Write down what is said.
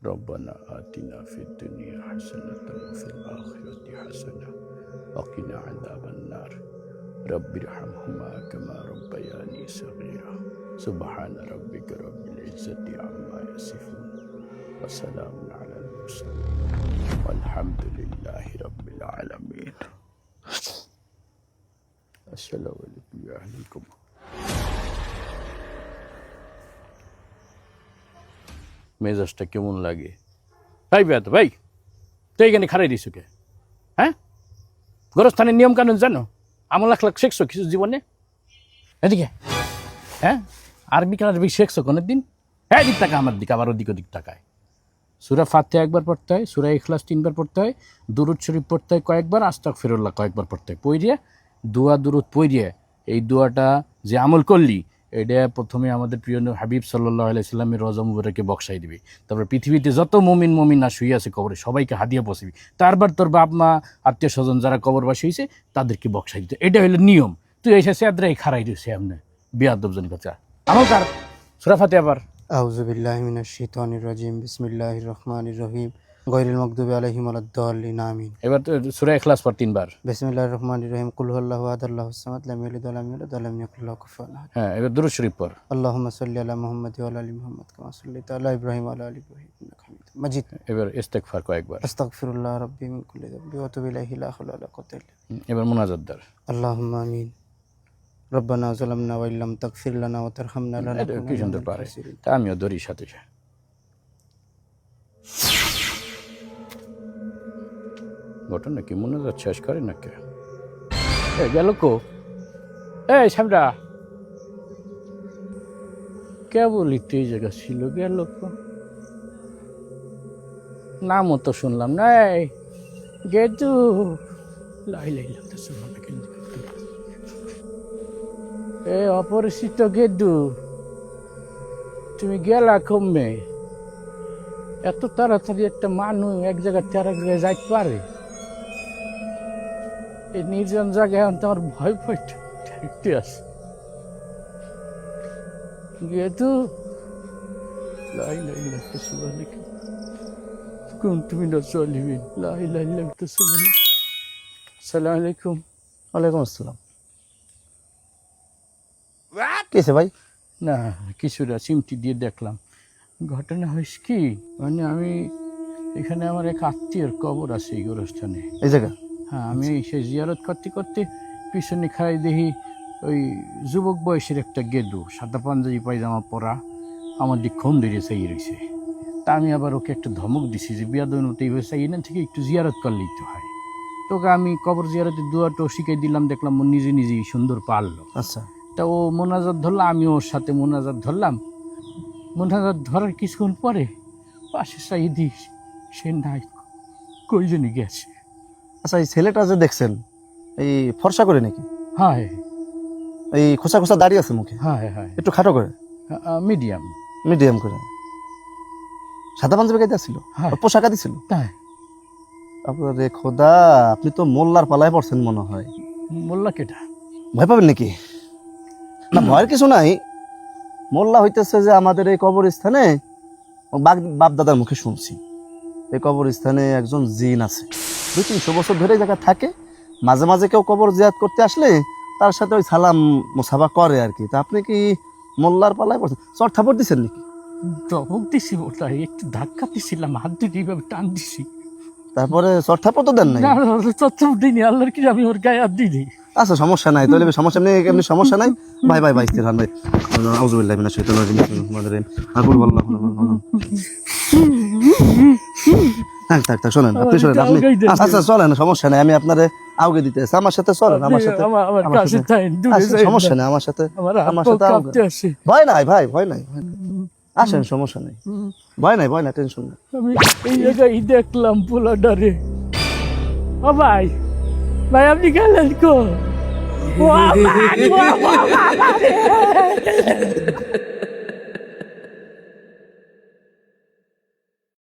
ربنا آتنا في الدنيا حسنة وفي الآخرة حسنة وقنا عذاب النار رب ارحمهما كما ربياني صغيرا سبحان ربك رب العزة عما يصفون وسلام على المرسلين والحمد لله رب العالمين السلام عليكم يا أهلكم মেজাজটা কেমন লাগে ভাই বেয়া তো ভাই তো এইখানে খারাই দিছো কে হ্যাঁ গোরস্থানের নিয়ম কানুন জানো আমল লাখ লাখ শিখছো কিছু জীবনে এদিকে হ্যাঁ আরবি কারবি শিখছো কোনো দিন হ্যাঁ দিক টাকা আমার দিকে আবার ওদিক ওদিক টাকায় সূরা ফাতিহা একবার পড়তে হয় সূরা ইখলাস 3 বার পড়তে হয় দুরূদ শরীফ পড়তে হয় কয়েকবার আস্তাগফিরুল্লাহ কয়েকবার পড়তে হয় পড়িয়ে দোয়া দুরূদ পড়িয়ে এই দোয়াটা যে আমল করলি এটা প্রথমে আমাদের প্রিয় হাবিব সাল্লাল্লাহু আলাইহি সাল্লামের রওজা মুবারকে বক্সাই দিবি তারপর পৃথিবীতে যত মুমিন না শুয়ে আছে কবরে সবাইকে হাদিয়া পৌঁছবি তারপর তোর বাপ মা আত্মীয় স্বজন যারা কবরবাসী হয়েছে তাদেরকে বক্সাই দিতে এটা হলো নিয়ম তুই এসে সেদ্রাই খারাই দিয়েছে এমনি বিয়াদব জনি কথা আমল কার সূরা ফাতিহা আবার আউযু বিল্লাহি মিনাশ শাইতানির রাজিম বিসমিল্লাহির রহমানির রহিম গায়রিল মাগদুবি আলাইহিম ওয়ালাদ-দাল্লিন আমিন এবার সূরা ইখলাস পড় 3 বার বিসমিল্লাহির রহমানির রহিম কুল হুয়াল্লাহু আহাদ আল্লাহুস সামাদ লাম ইয়ালিদ ওয়া লাম ইউলাদ ওয়া লাম ইয়াকুল লাহু কুফুয়ান আহাদ হ্যাঁ এবার দুরূদ শরীফ পড় আল্লাহুম্মা সাল্লি আলা মুহাম্মাদ ওয়া আলা আলি মুহাম্মাদ কামা সাল্লাইতা আলা ইব্রাহিম ওয়া আলা আলি ইব্রাহিম ইন্নাকা হামিদুম মাজিদ এবার ইস্তেগফার কয়েকবার আস্তাগফিরুল্লাহ রাব্বি মিন কুল্লি যামবি ওয়া আতুবু ইলাইহি লা হাওলা ওয়া লা কুওয়াতা ইল্লা বিল্লাহ এবার মুনাজাত দার আল্লাহুম্মা আমিন রব্বানা যালামনা ওয়া ইল্লাম তাগফির লানা ওয়া তারহামনা কি সুন্দর পারে তা আমিও দড়ির সাথে ঘটনা কি মুনাজাত শেষ করে না কে গেল কো এই সামরা কে বলি তুই জায়গা ছিল গেল কো নামও তো শুনলাম না এই গেদু লাই লাই লাগতে শুনলাম না কিন্তু এ অপরিচিত গেদু তুমি গেলা কমে এত তাড়াতাড়ি একটা মানুষ এক জায়গা থেকে আরেক জায়গায় যাইতে পারে এই নির্জন জায়গায় আমার ভয় ভয় ঠেকতে আসে গেদু লাই লাই লাগতে শুনলাম কোন তুমি না চলিবেন লাই লাই লাগতে শুনলাম আসসালামু আলাইকুম ওয়ালাইকুম আসসালাম কেসে ভাই না কিছুটা চিমটি দিয়ে দেখলাম ঘটনা হয়েছে কি মানে আমি এখানে আমার এক আত্মীয়র কবর আছে এই গোরস্থানে এই জায়গা হ্যাঁ আমি সেই জিয়ারত করতে করতে পিছনে খাই দেখি ওই যুবক বয়সের একটা গেদু সাদা পাঞ্জাবি পায়জামা পরা আমার দিক ক্ষণ ধরে চাই রয়েছে তা আমি আবার ওকে একটা ধমক দিছি যে বিয়াদন মতো এইভাবে চাই না থেকে একটু জিয়ারত করলেই তো হয় তোকে আমি কবর জিয়ারতের দোয়াটাও শিখাই দিলাম দেখলাম ও নিজে নিজেই সুন্দর পারলো আচ্ছা তা ও মোনাজাত ধরলাম আমি ওর সাথে মোনাজাত ধরলাম মোনাজাত ধরার কিছুক্ষণ পরে পাশে সাইদি সে নাই কই জন্য গেছে আচ্ছা এই ছেলেটা যে দেখছেন এই ফর্সা করে নাকি হ্যাঁ এই খোসা খোসা দাড়ি আছে মুখে হ্যাঁ হ্যাঁ একটু খাটো করে মিডিয়াম মিডিয়াম করে সাদা পাঞ্জাবি গাইতে ছিল হ্যাঁ। পোশাক আদি ছিল তাই আপনার রে খোদা আপনি তো মোল্লার পালায় পড়ছেন মনে হয় মোল্লা কেটা ভয় পাবেন নাকি না ভয়ের কিছু নাই মোল্লা হইতেছে যে আমাদের এই কবরস্থানে বাপ দাদার মুখে শুনছি এই কবরস্থানে একজন জিন আছে 200-300 বছর ধরে এই জায়গায় থাকে মাঝে মাঝে কেউ কবর জিয়ারত করতে আসলে তার সাথে ওই সালাম মুসাফা করে আর কি তা আপনি কি মোল্লার পালায় পড়ছেন চট থাপড় দিচ্ছেন নাকি টপক দিছি ওটা একটু ধাক্কা দিছিলাম হাত দিয়ে এইভাবে টান দিছি তারপরে চট থাপড় তো দেন নাই না চচ্চপ দিইনি আল্লাহর কি আমি ওর গায়ে হাত দিই আচ্ছা সমস্যা নাই তাহলে সমস্যা নেই এমনি সমস্যা নাই ভাই ভাই ভাই স্থির হন ভাই আউযুবিল্লাহি মিনাশ শাইতানির রাজিম বিসমিল্লাহির রহমানির রহিম আকুল আল্লাহু থাক শোনেন আপনি শোনেন আপনি আচ্ছা চলেন সমস্যা নাই আমি আপনারে আউগে দিতে আছি আমার সাথে চলেন আমার সাথে আমার কাছে তাই দূরে যাই সমস্যা নাই আমার সাথে কাঁপতে আসে ভয় নাই ভাই ভয় নাই আসেন সমস্যা নাই ভয় নাই টেনশন নাই আমি এই জায়গায় দেখলাম পোলাডারে ও ভাই ভাই আপনি গেলেন কো ও